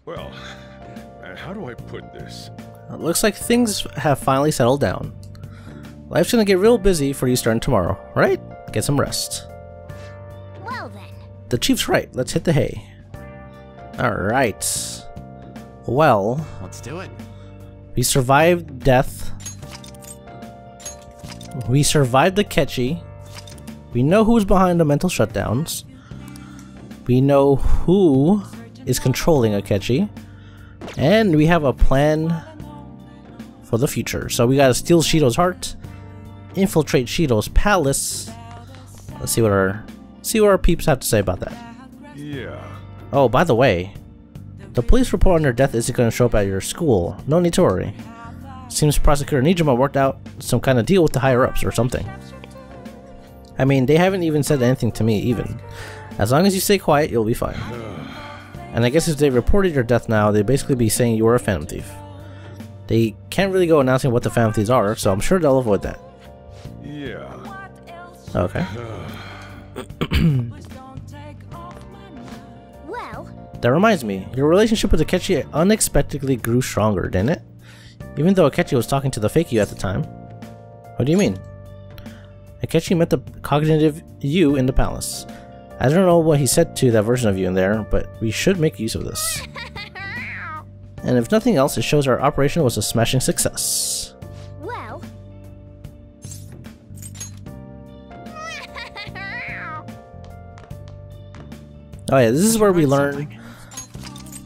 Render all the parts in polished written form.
Well, how do I put this? It looks like things have finally settled down. Life's gonna get real busy for you starting tomorrow, right? Get some rest. Well then. The chief's right. Let's hit the hay. Alright. Well, Let's do it. we survived death. We survived the Ketchi. We know who's behind the mental shutdowns. We know who is controlling a Ketchi. And we have a plan for the future. So we gotta steal Shido's heart, infiltrate Shido's palace. Let's see what our peeps have to say about that. Yeah. Oh, by the way, the police report on your death isn't going to show up at your school. No need to worry. Seems Prosecutor Nijima worked out some kind of deal with the higher-ups or something. I mean, they haven't even said anything to me, even. As long as you stay quiet, you'll be fine. And I guess if they reported your death now, they'd basically be saying you were a phantom thief. They can't really go announcing what the phantom thieves are, so I'm sure they'll avoid that. Yeah. Okay. Well, That reminds me, your relationship with Akechi unexpectedly grew stronger, didn't it? Even though Akechi was talking to the fake you at the time. What do you mean? Akechi met the cognitive you in the palace. I don't know what he said to that version of you in there, but we should make use of this. And if nothing else, it shows our operation was a smashing success. well. Oh yeah, this is where we learn.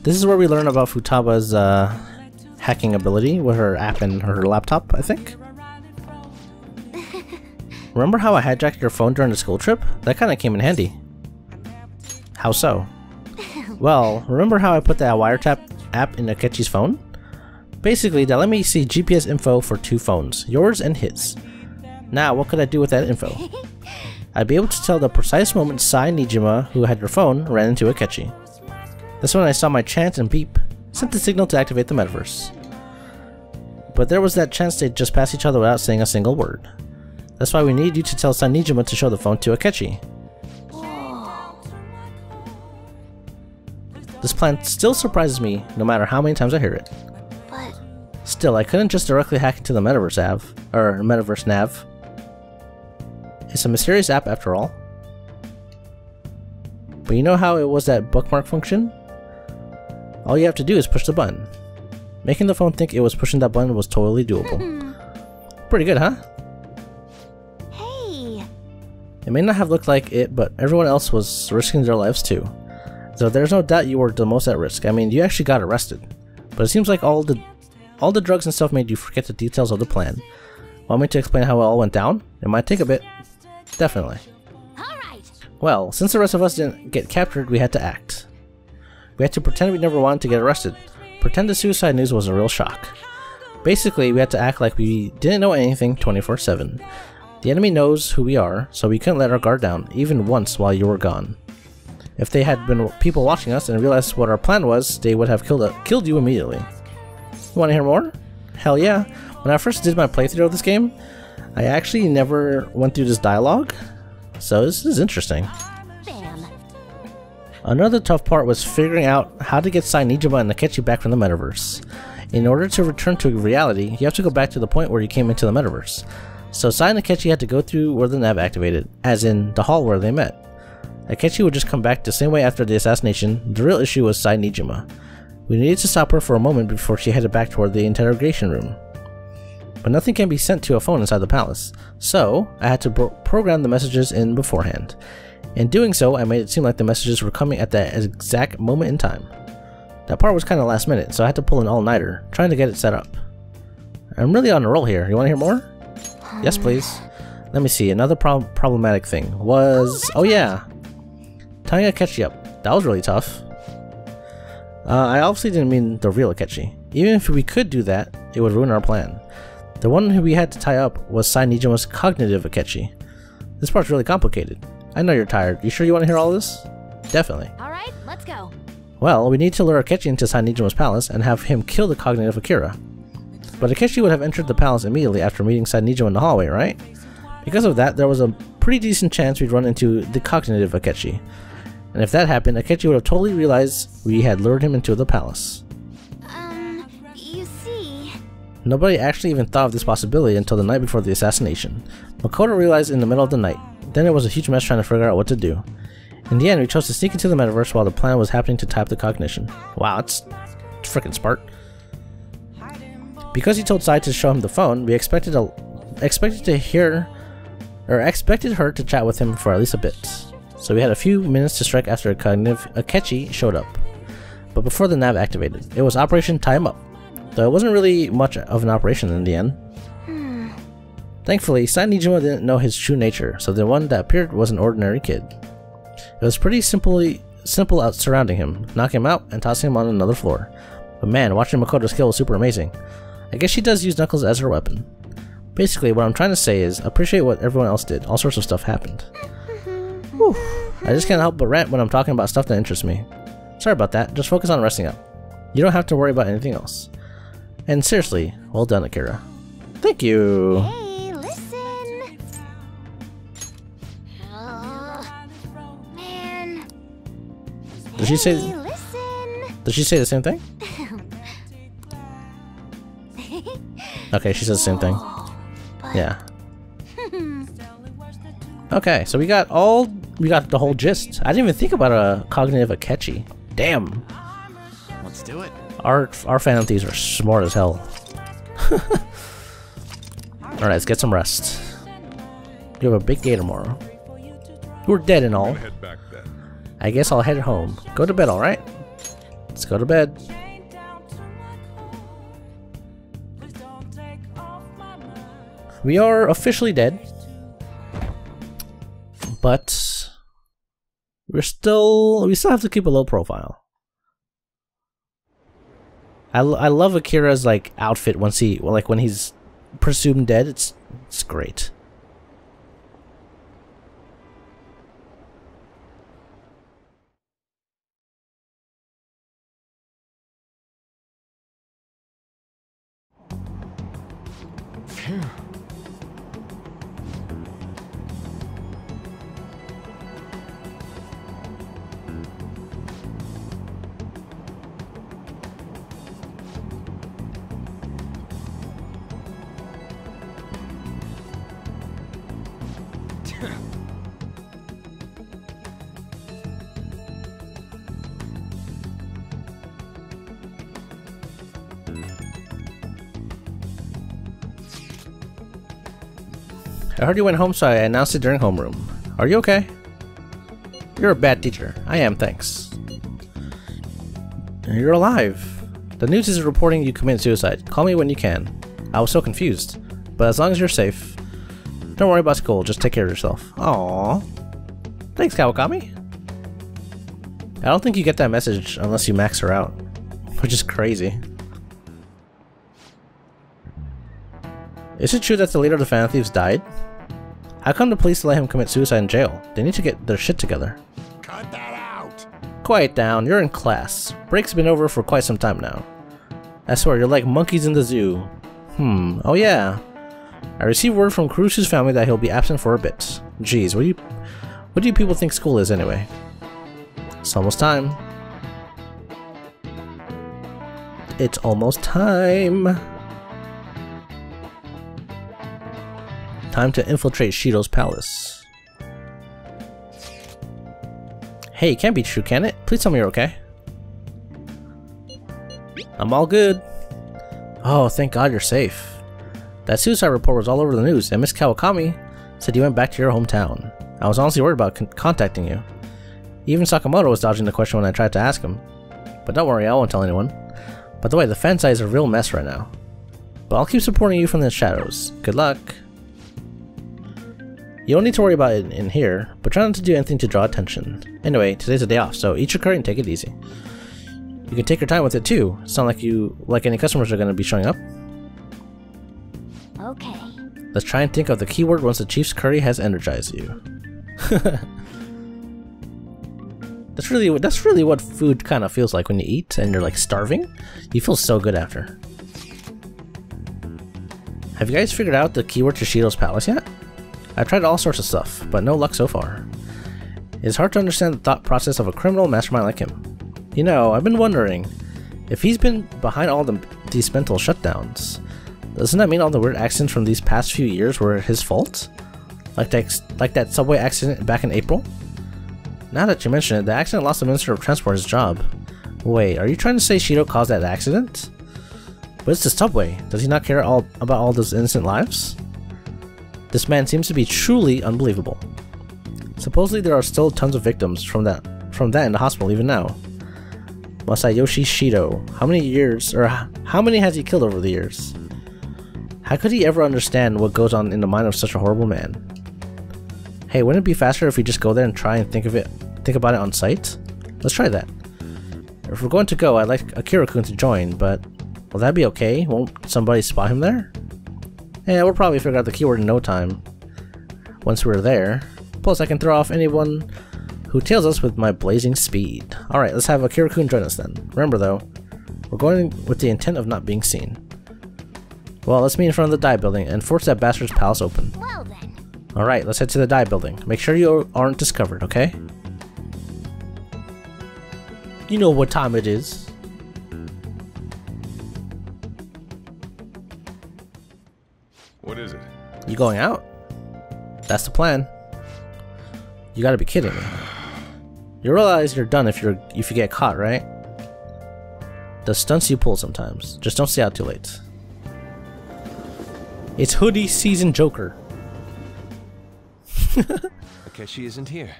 This is where we learn about Futaba's hacking ability with her app and her laptop, I think. Remember how I hijacked your phone during the school trip? That kind of came in handy. How so? Well, remember how I put that wiretap app in Akechi's phone? Basically, that let me see GPS info for 2 phones, yours and his. Now, what could I do with that info? I'd be able to tell the precise moment Sai Nijima, who had your phone, ran into Akechi. That's when I saw my chance and beep, sent the signal to activate the metaverse. But there was that chance they'd just pass each other without saying a single word. That's why we need you to tell Sai Nijima to show the phone to Akechi. This plan still surprises me, no matter how many times I hear it. But Still, I couldn't just directly hack into the metaverse metaverse nav. It's a mysterious app after all. But you know how it was that bookmark function? All you have to do is push the button. Making the phone think it was pushing that button was totally doable. Pretty good, huh? hey, It may not have looked like it, but everyone else was risking their lives too. So there's no doubt you were the most at risk. I mean, you actually got arrested. But it seems like all the drugs and stuff made you forget the details of the plan. Want me to explain how it all went down? It might take a bit. Definitely. all right. Well, since the rest of us didn't get captured, we had to act. We had to pretend we never wanted to get arrested. Pretend the suicide news was a real shock. Basically, we had to act like we didn't know anything 24/7. The enemy knows who we are, so we couldn't let our guard down, even once while you were gone. If they had been people watching us and realized what our plan was, they would have killed you immediately. You want to hear more? Hell yeah. When I first did my playthrough of this game, I actually never went through this dialogue, so this is interesting. Bam. Another tough part was figuring out how to get Sai Nijima and Akechi back from the metaverse. In order to return to reality, you have to go back to the point where you came into the metaverse. So Sai and Akechi had to go through where the nav activated, as in the hall where they met. Akechi would just come back the same way after the assassination. The real issue was Sai Nijima. We needed to stop her for a moment before she headed back toward the interrogation room. But nothing can be sent to a phone inside the palace, so I had to program the messages in beforehand. In doing so, I made it seem like the messages were coming at that exact moment in time. That part was kinda last minute, so I had to pull an all-nighter, trying to get it set up. I'm really on a roll here. You wanna hear more? Yes, please. Let me see, another problematic thing was... Oh yeah! Tying Akechi up. That was really tough. I obviously didn't mean the real Akechi. Even if we could do that, it would ruin our plan. The one who we had to tie up was Sai Nijima's cognitive Akechi. This part's really complicated. I know you're tired. You sure you want to hear all this? Definitely. All right, let's go. Well, we need to lure Akechi into Sai Nijima's palace and have him kill the cognitive Akira. But Akechi would have entered the palace immediately after meeting Sai Nijima in the hallway, right? Because of that, there was a pretty decent chance we'd run into the cognitive Akechi. And if that happened, Akechi would have totally realized we had lured him into the palace. You see... Nobody actually even thought of this possibility until the night before the assassination. Makoto realized in the middle of the night. Then it was a huge mess trying to figure out what to do. In the end, we chose to sneak into the metaverse while the plan was happening to type the cognition. Wow, it's freaking smart. Because he told Sai to show him the phone, we expected her to chat with him for at least a bit. So we had a few minutes to strike after a cognitive Akechi showed up. But before the nav activated, it was Operation Tie Him Up. Though it wasn't really much of an operation in the end. Thankfully, Sai Nijima didn't know his true nature, so the one that appeared was an ordinary kid. It was pretty simple out surrounding him, knocking him out and tossing him on another floor. But man, watching Makoto's kill was super amazing. I guess she does use Knuckles as her weapon. Basically, what I'm trying to say is, appreciate what everyone else did. All sorts of stuff happened. Whew. I just can't help but rant when I'm talking about stuff that interests me. Sorry about that, just focus on resting up. You don't have to worry about anything else. And seriously, well done, Akira. Thank you! Hey, listen! Man... Did she say... Hey, listen! Did she say the same thing? Okay, she says the same thing. Yeah. Okay, so we got the whole gist. I didn't even think about a cognitive Akechi. Damn. Let's do it. Our Phantom Thieves are smart as hell. Alright, let's get some rest. You have a big day tomorrow. We're dead and all. Head back then. I guess I'll head home. Go to bed, alright? Let's go to bed. We are officially dead. But we still have to keep a low profile. I love Akira's like outfit when he's presumed dead. It's great. Phew. I heard you went home, so I announced it during homeroom. Are you okay? You're a bad teacher. I am, thanks. You're alive. The news is reporting you committed suicide. Call me when you can. I was so confused. But as long as you're safe, don't worry about school, just take care of yourself. Aww. Thanks, Kawakami. I don't think you get that message unless you max her out. Which is crazy. Is it true that the leader of the Phantom Thieves died? How come the police let him commit suicide in jail? They need to get their shit together. Cut that out. Quiet down, you're in class. Break's been over for quite some time now. I swear, you're like monkeys in the zoo. Oh yeah. I received word from Kurusu's family that he'll be absent for a bit. Jeez, what do you people think school is anyway? It's almost time. It's almost time. Time to infiltrate Shido's palace. Hey, it can't be true, can it? Please tell me you're okay. I'm all good. Oh, thank God you're safe. That suicide report was all over the news, and Miss Kawakami said you went back to your hometown. I was honestly worried about contacting you. Even Sakamoto was dodging the question when I tried to ask him. But don't worry, I won't tell anyone. By the way, the fan site is a real mess right now. But I'll keep supporting you from the shadows. Good luck. You don't need to worry about it in here, but try not to do anything to draw attention. Anyway, today's a day off, so eat your curry and take it easy. You can take your time with it too. It's not like any customers are going to be showing up. Okay. Let's try and think of the keyword once the chief's curry has energized you. That's really what food kind of feels like when you eat and you're like starving. You feel so good after. Have you guys figured out the keyword to Shido's palace yet? I've tried all sorts of stuff, but no luck so far. It's hard to understand the thought process of a criminal mastermind like him. You know, I've been wondering, if he's been behind all these mental shutdowns, doesn't that mean all the weird accidents from these past few years were his fault? Like that subway accident back in April? Now that you mention it, the accident lost the Minister of Transport his job. Wait, are you trying to say Shido caused that accident? But it's the subway. Does he not care about all those innocent lives? This man seems to be truly unbelievable. Supposedly there are still tons of victims from that in the hospital even now. Masayoshi Shido. How many has he killed over the years? How could he ever understand what goes on in the mind of such a horrible man? Hey, wouldn't it be faster if we just go there and try and think about it on site? Let's try that. If we're going to go, I'd like Akira-kun to join, but will that be okay? Won't somebody spot him there? Yeah, we'll probably figure out the keyword in no time once we're there. Plus, I can throw off anyone who tails us with my blazing speed. Alright, let's have Akira-kun join us then. Remember though, we're going with the intent of not being seen. Well, let's meet in front of the dye building and force that bastard's palace open. Well then. Alright, let's head to the dye building. Make sure you aren't discovered, okay? You know what time it is. What is it? You going out? That's the plan. You gotta be kidding me. You realize you're done if you get caught, right? The stunts you pull sometimes. Just don't stay out too late. It's hoodie season Joker. Akechi isn't here.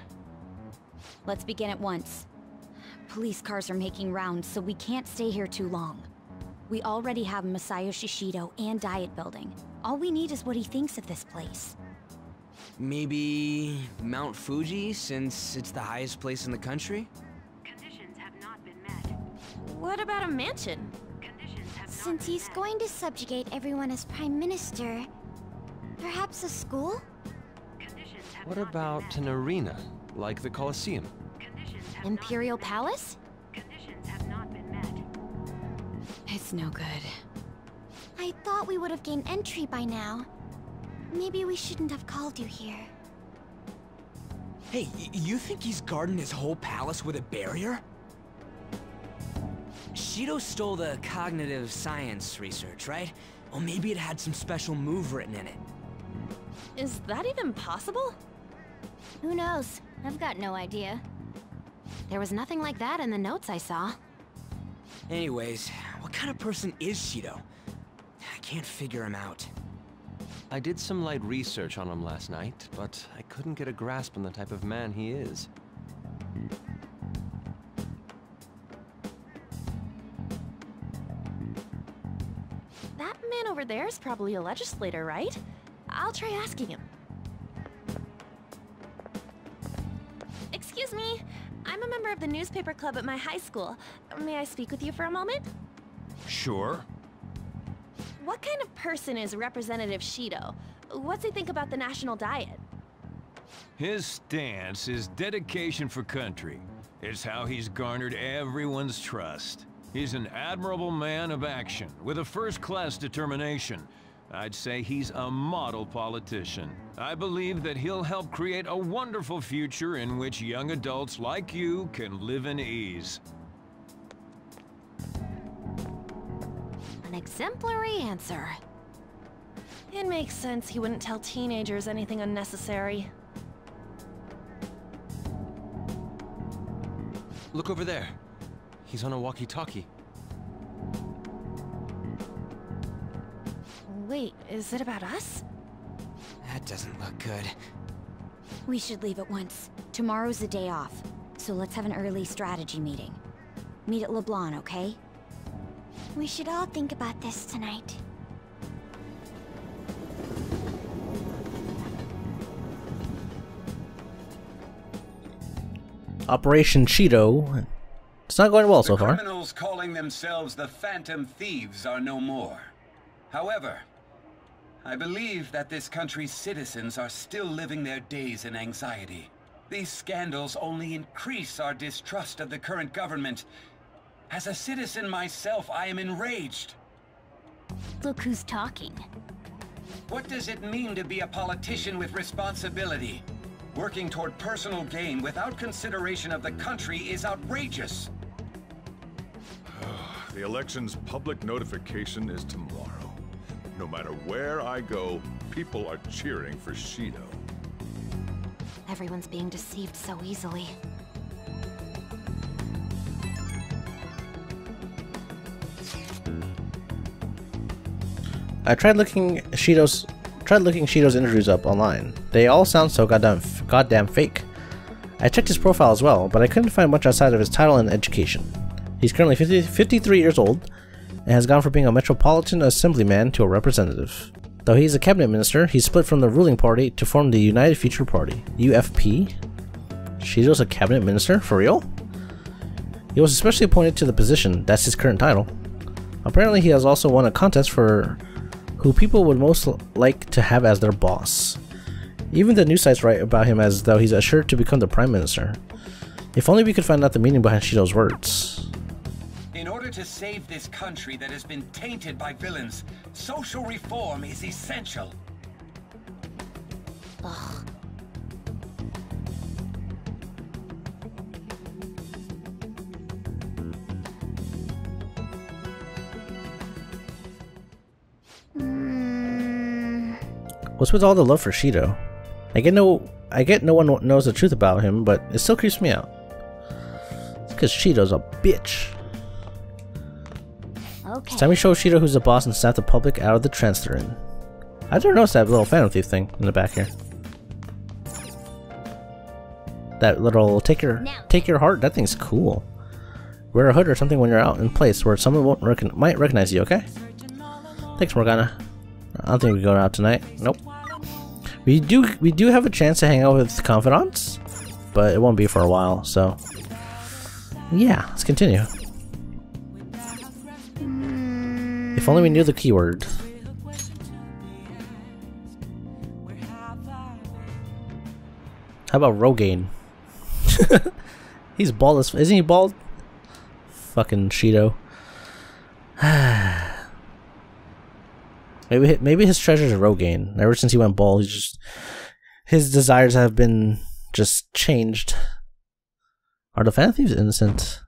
Let's begin at once. Police cars are making rounds, so we can't stay here too long. We already have Masayoshi Shido and Diet Building. All we need is what he thinks of this place. Maybe Mount Fuji, since it's the highest place in the country? Conditions have not been met. What about a mansion? Conditions have not Since been he's met. going to subjugate everyone as Prime Minister, perhaps a school? Conditions have What not about been an arena, like the Colosseum? met. Conditions have Imperial Palace? Conditions have not been met. It's no good. I thought we would have gained entry by now. Maybe we shouldn't have called you here. Hey, you think he's guarding his whole palace with a barrier? Shido stole the cognitive science research, right? Well, maybe it had some special move written in it. Is that even possible? Who knows? I've got no idea. There was nothing like that in the notes I saw. Anyways, what kind of person is Shido? I can't figure him out. I did some light research on him last night, but I couldn't get a grasp on the type of man he is. That man over there is probably a legislator, right? I'll try asking him. Excuse me, I'm a member of the newspaper club at my high school. May I speak with you for a moment? Sure. What kind of person is Representative Shido? What's he think about the national diet? His stance is dedication for country. It's how he's garnered everyone's trust. He's an admirable man of action, with a first-class determination. I'd say he's a model politician. I believe that he'll help create a wonderful future in which young adults like you can live in ease. An exemplary answer. It makes sense he wouldn't tell teenagers anything unnecessary. Look over there. He's on a walkie-talkie. Wait, is it about us? That doesn't look good. We should leave at once. Tomorrow's the day off, so let's have an early strategy meeting. Meet at LeBlanc, okay? We should all think about this tonight. Operation Shido. It's not going well so far. The criminals calling themselves the Phantom Thieves are no more. However, I believe that this country's citizens are still living their days in anxiety. These scandals only increase our distrust of the current government. As a citizen myself, I am enraged. Look who's talking. What does it mean to be a politician with responsibility? Working toward personal gain without consideration of the country is outrageous. The election's public notification is tomorrow. No matter where I go, people are cheering for Shido. Everyone's being deceived so easily. I tried looking Shido's interviews up online. They all sound so goddamn fake. I checked his profile as well, but I couldn't find much outside of his title and education. He's currently 53 years old, and has gone from being a metropolitan assemblyman to a representative. Though he is a cabinet minister, he split from the ruling party to form the United Future Party, UFP. Shido's a cabinet minister? For real? He was especially appointed to the position, that's his current title. Apparently he has also won a contest for who people would most like to have as their boss. Even the news sites write about him as though he's assured to become the prime minister. If only we could find out the meaning behind Shido's words. In order to save this country that has been tainted by villains, social reform is essential. Ugh. What's with all the love for Shido? I get no one knows the truth about him, but it still creeps me out. It's because Shido's a bitch. Okay. It's time we show Shido who's the boss and snap the public out of the trance they're in. I didn't notice that little Phantom Thief thing in the back here. That little take your heart, that thing's cool. Wear a hood or something when you're out in place where someone might recognize you, okay? Thanks, Morgana. I don't think we're going out tonight. Nope. We do have a chance to hang out with confidants, but it won't be for a while, so yeah, let's continue. If only we knew the keyword. How about Rogaine? He's bald as... Isn't he bald? Fucking Shido. Maybe his treasures are Rogaine. Ever since he went bald, he's just... His desires have been just changed. Are the Phantom Thieves innocent?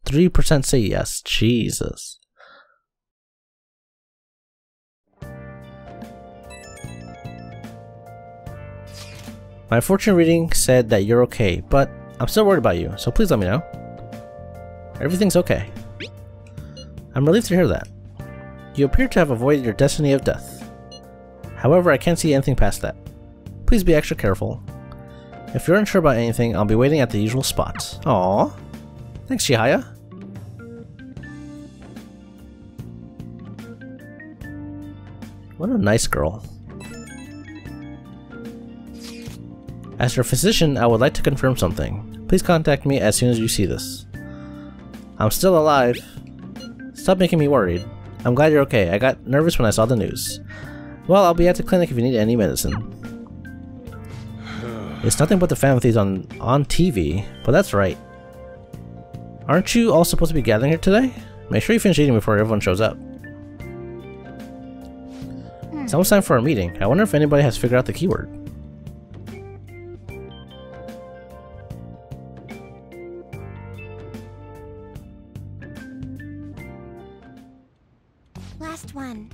3% say yes. Jesus. My fortune reading said that you're okay, but I'm still worried about you, so please let me know. Everything's okay. I'm relieved to hear that. You appear to have avoided your destiny of death. However, I can't see anything past that. Please be extra careful. If you're unsure about anything, I'll be waiting at the usual spot. Aww. Thanks, Chihaya. What a nice girl. As your physician, I would like to confirm something. Please contact me as soon as you see this. I'm still alive. Stop making me worried. I'm glad you're okay. I got nervous when I saw the news. Well, I'll be at the clinic if you need any medicine. It's nothing but the Phantom Thieves on TV, but that's right. Aren't you all supposed to be gathering here today? Make sure you finish eating before everyone shows up. It's almost time for our meeting. I wonder if anybody has figured out the keyword. Last one.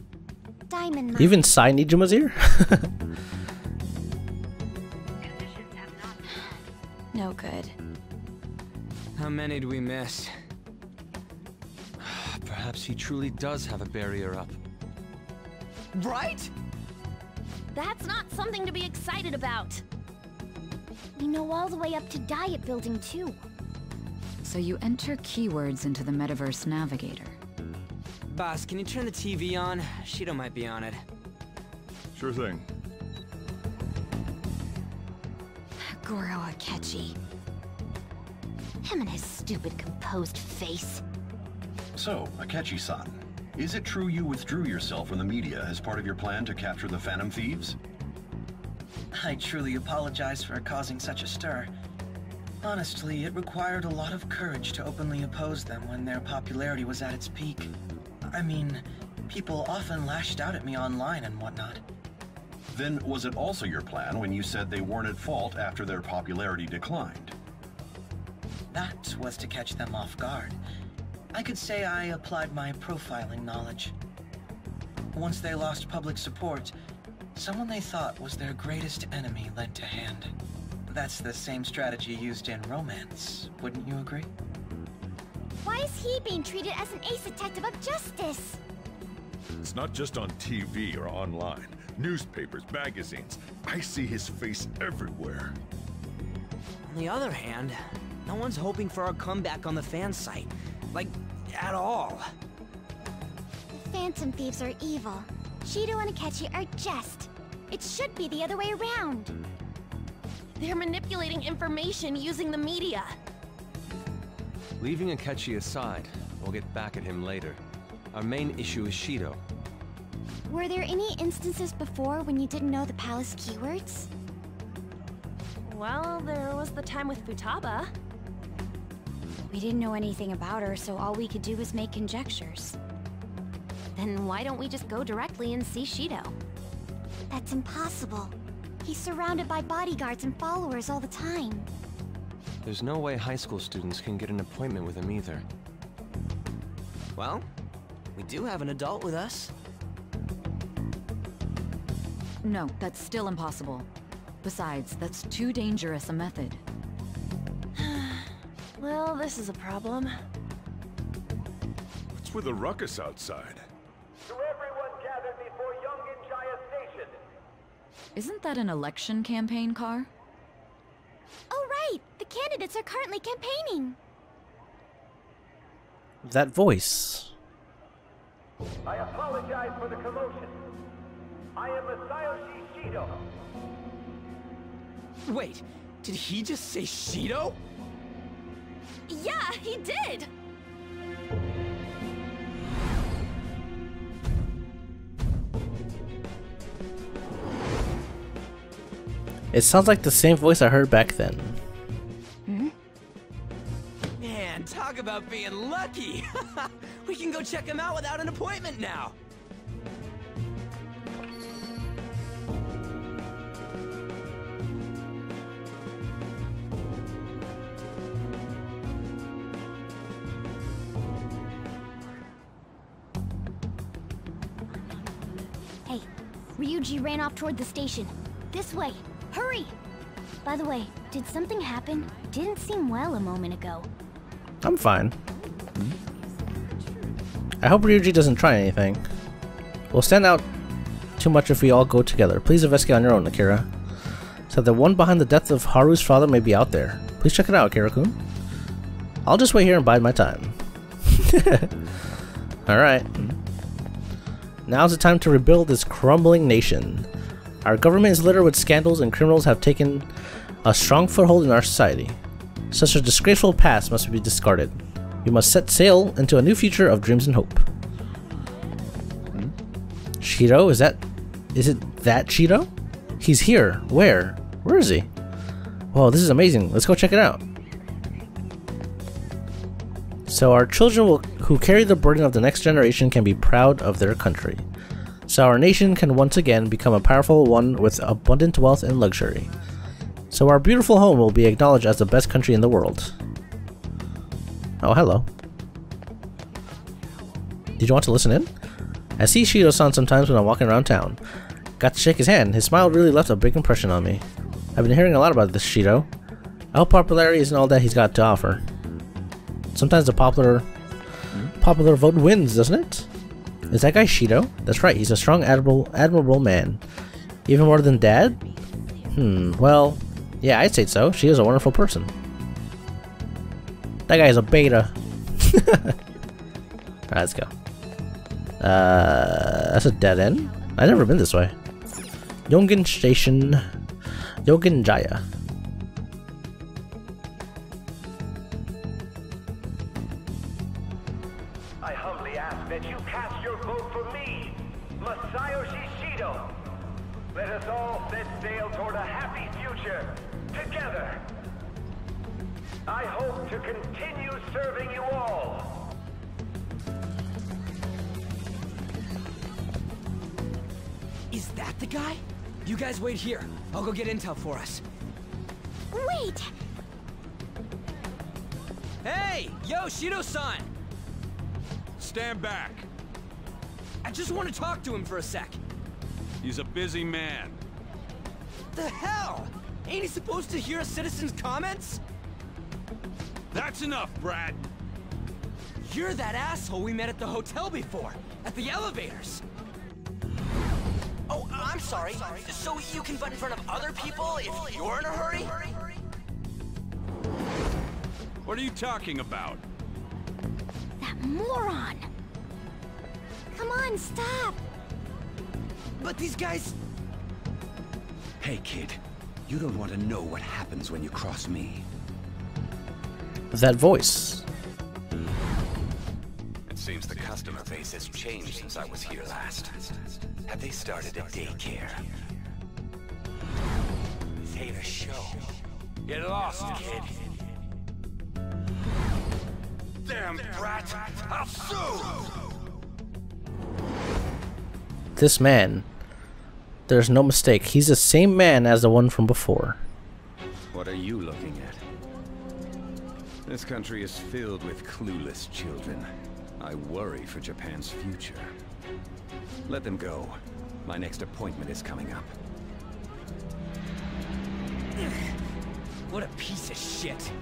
Diamond mine. Even Sai Nijuma's here? No good. How many do we miss? Perhaps he truly does have a barrier up. Right? That's not something to be excited about. We know all the way up to Diet Building too. So you enter keywords into the Metaverse Navigator. Boss, can you turn the TV on? Shido might be on it. Sure thing. Goro Akechi. Him and his stupid composed face. So, Akechi-san, is it true you withdrew yourself from the media as part of your plan to capture the Phantom Thieves? I truly apologize for causing such a stir. Honestly, it required a lot of courage to openly oppose them when their popularity was at its peak. I mean, people often lashed out at me online and whatnot. Then was it also your plan when you said they weren't at fault after their popularity declined? That was to catch them off guard. I could say I applied my profiling knowledge. Once they lost public support, someone they thought was their greatest enemy lent a hand. That's the same strategy used in romance, wouldn't you agree? Why is he being treated as an ace detective of justice? It's not just on TV or online. Newspapers, magazines. I see his face everywhere. On the other hand, no one's hoping for our comeback on the fan site. Like, at all. The Phantom Thieves are evil. Shido and Akechi are just. It should be the other way around. They're manipulating information using the media. Leaving Akechi aside, we'll get back at him later. Our main issue is Shido. Were there any instances before when you didn't know the palace keywords? Well, there was the time with Futaba. We didn't know anything about her, so all we could do was make conjectures. Then why don't we just go directly and see Shido? That's impossible. He's surrounded by bodyguards and followers all the time. There's no way high school students can get an appointment with him either. Well, we do have an adult with us. No, that's still impossible. Besides, that's too dangerous a method. Well, this is a problem. What's with the ruckus outside? To everyone gathered before Yongin Jaya Station. Isn't that an election campaign car? Oh right! The candidates are currently campaigning! That voice. I apologize for the commotion. I am Masayoshi Shido. Wait, did he just say Shido? Yeah, he did! It sounds like the same voice I heard back then. Man, talk about being lucky! We can go check him out without an appointment now! Hey, Ryuji ran off toward the station. This way! Hurry! By the way, did something happen? Didn't seem well a moment ago. I'm fine. I hope Ryuji doesn't try anything. We'll stand out too much if we all go together. Please investigate on your own, Akira. So the one behind the death of Haru's father may be out there. Please check it out, Akira-kun. I'll just wait here and bide my time. Alright. Now's the time to rebuild this crumbling nation. Our government is littered with scandals and criminals have taken a strong foothold in our society. Such a disgraceful past must be discarded. We must set sail into a new future of dreams and hope. Shido? Is it that Shido? He's here. Where? Where is he? Whoa, this is amazing. Let's go check it out. So our children who carry the burden of the next generation can be proud of their country. So our nation can once again become a powerful one with abundant wealth and luxury. So our beautiful home will be acknowledged as the best country in the world. Oh, hello. Did you want to listen in? I see Shido-san sometimes when I'm walking around town. Got to shake his hand. His smile really left a big impression on me. I've been hearing a lot about this Shido. I hope popularity isn't all that he's got to offer. Sometimes the popular vote wins, doesn't it? Is that guy Shido? That's right, he's a strong, admirable man. Even more than Dad? Well, yeah, I'd say so. She is a wonderful person. That guy is a beta. Alright, let's go. That's a dead end? I've never been this way. Yongin Station. Yongin Jaya. I humbly ask that you cast your vote for me, Masayoshi Shido. Let us all set sail toward a happy future, together. I hope to continue serving you all. Is that the guy? You guys wait here. I'll go get intel for us. Wait! Hey! Yo, Shido-san! Stand back. I just want to talk to him for a sec. He's a busy man. The hell? Ain't he supposed to hear a citizen's comments? That's enough, Brad. You're that asshole we met at the hotel before, at the elevators. Oh, I'm sorry. So you can butt in front of other people if you're in a hurry? What are you talking about? That moron! Come on, stop! But these guys... Hey, kid. You don't want to know what happens when you cross me. That voice. It seems the customer base has changed since I was here last. Have they started a daycare? This ain't a show. Get lost, kid. Damn brat! I'll sue! This man. There's no mistake. He's the same man as the one from before. What are you looking at? This country is filled with clueless children. I worry for Japan's future. Let them go. My next appointment is coming up. What a piece of shit.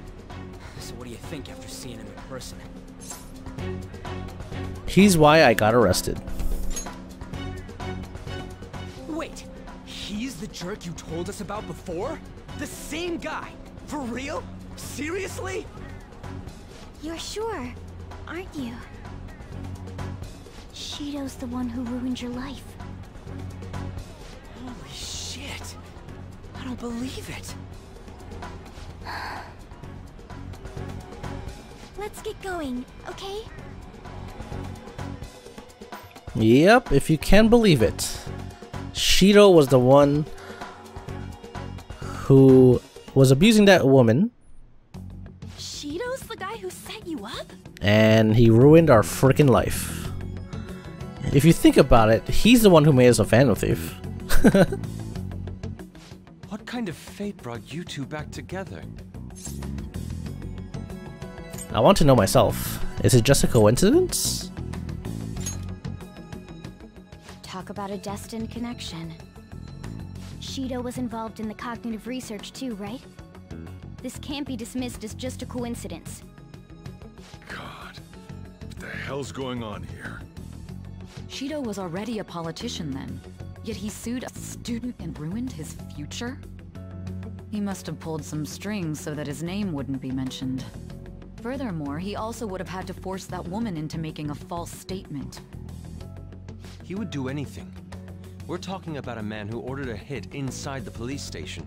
So what do you think after seeing him in person? He's why I got arrested. Wait, he's the jerk you told us about before? The same guy? For real? Seriously? You're sure, aren't you? Shido's the one who ruined your life. Holy shit. I don't believe it. Let's get going, okay? Yep, if you can believe it. Shido was the one who was abusing that woman. Shido's the guy who set you up? And he ruined our freaking life. If you think about it, he's the one who made us a Phantom Thief. What kind of fate brought you two back together? I want to know myself. Is it just a coincidence? Talk about a destined connection. Shido was involved in the cognitive research too, right? This can't be dismissed as just a coincidence. God, what the hell's going on here? Shido was already a politician then, yet he sued a student and ruined his future? He must have pulled some strings so that his name wouldn't be mentioned. Furthermore, he also would have had to force that woman into making a false statement. He would do anything. We're talking about a man who ordered a hit inside the police station.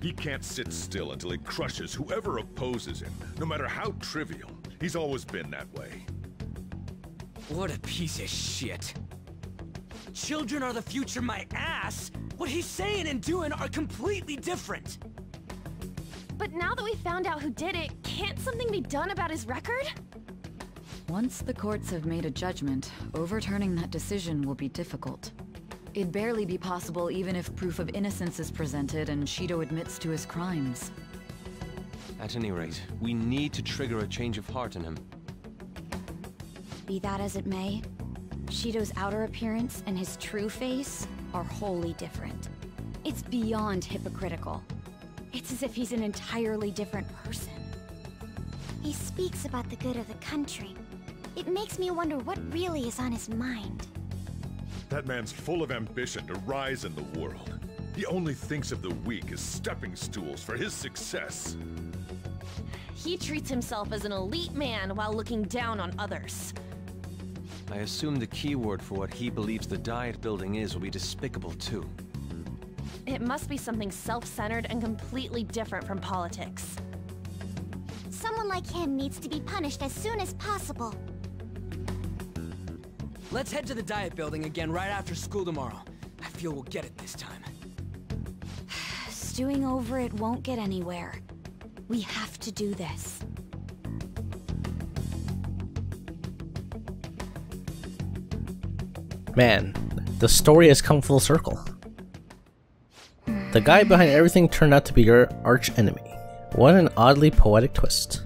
He can't sit still until he crushes whoever opposes him, no matter how trivial. He's always been that way. What a piece of shit. Children are the future, my ass! What he's saying and doing are completely different! But now that we found out who did it, can't something be done about his record? Once the courts have made a judgment, overturning that decision will be difficult. It'd barely be possible even if proof of innocence is presented and Shido admits to his crimes. At any rate, we need to trigger a change of heart in him. Be that as it may, Shido's outer appearance and his true face are wholly different. It's beyond hypocritical. It's as if he's an entirely different person. He speaks about the good of the country. It makes me wonder what really is on his mind. That man's full of ambition to rise in the world. He only thinks of the weak as stepping stools for his success. He treats himself as an elite man while looking down on others. I assume the key word for what he believes the Diet Building is will be despicable too. It must be something self-centered and completely different from politics. Someone like him needs to be punished as soon as possible. Let's head to the Diet Building again right after school tomorrow. I feel we'll get it this time. Stewing over it won't get anywhere. We have to do this. Man, the story has come full circle. The guy behind everything turned out to be your arch enemy. What an oddly poetic twist.